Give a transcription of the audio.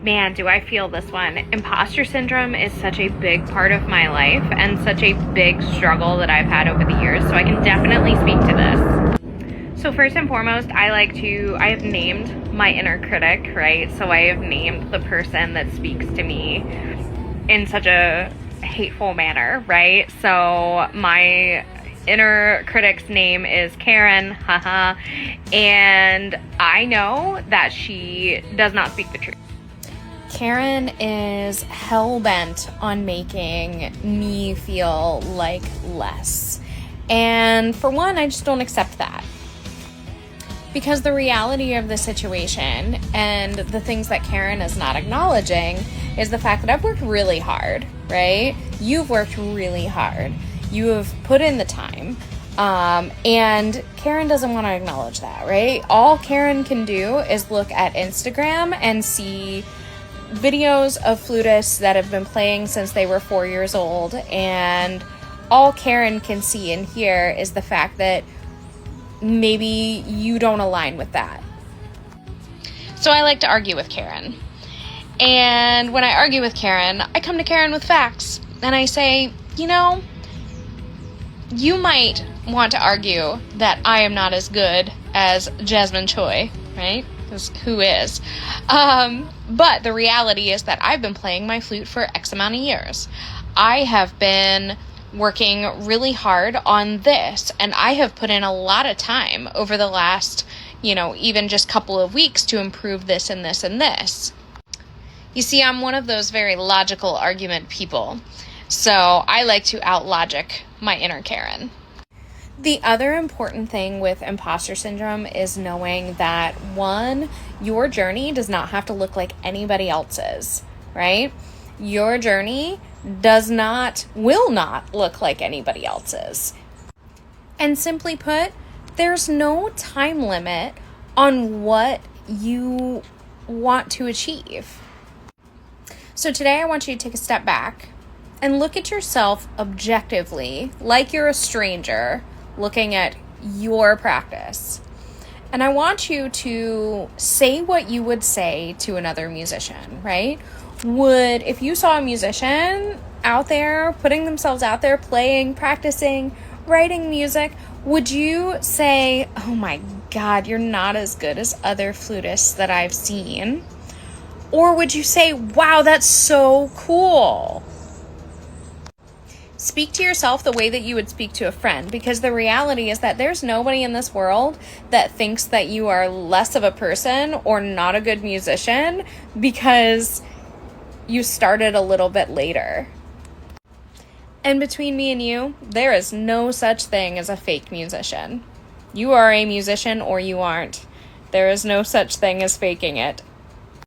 Man, do I feel this one. Imposter syndrome is such a big part of my life and such a big struggle that I've had over the years, so I can definitely speak to this. So first and foremost, I have named my inner critic, right? So I have named the person that speaks to me in such a hateful manner, right? So my inner critic's name is Karen, haha, and I know that she does not speak the truth. Karen is hell-bent on making me feel like less. And for one, I just don't accept that. Because the reality of the situation and the things that Karen is not acknowledging is the fact that I've worked really hard, right? You've worked really hard. You have put in the time. And Karen doesn't want to acknowledge that, right? All Karen can do is look at Instagram and see videos of flutists that have been playing since they were 4 years old, and all Karen can see and hear is the fact that maybe you don't align with that. So I like to argue with Karen. And when I argue with Karen, I come to Karen with facts. And I say, you know, you might want to argue that I am not as good as Jasmine Choi, right? Because who is? But the reality is that I've been playing my flute for X amount of years. I have been working really hard on this, and I have put in a lot of time over the last, even just couple of weeks to improve this and this and this. You see, I'm one of those very logical argument people, so I like to out-logic my inner Karen. The other important thing with imposter syndrome is knowing that, one, your journey does not have to look like anybody else's, right? Your journey will not look like anybody else's. And simply put, there's no time limit on what you want to achieve. So today I want you to take a step back and look at yourself objectively, like you're a stranger looking at your practice. And I want you to say what you would say to another musician, right? If you saw a musician out there, putting themselves out there, playing, practicing, writing music, would you say, oh my God, you're not as good as other flutists that I've seen? Or would you say, wow, that's so cool? Speak to yourself the way that you would speak to a friend, because the reality is that there's nobody in this world that thinks that you are less of a person or not a good musician because you started a little bit later. And between me and you, there is no such thing as a fake musician. You are a musician or you aren't. There is no such thing as faking it.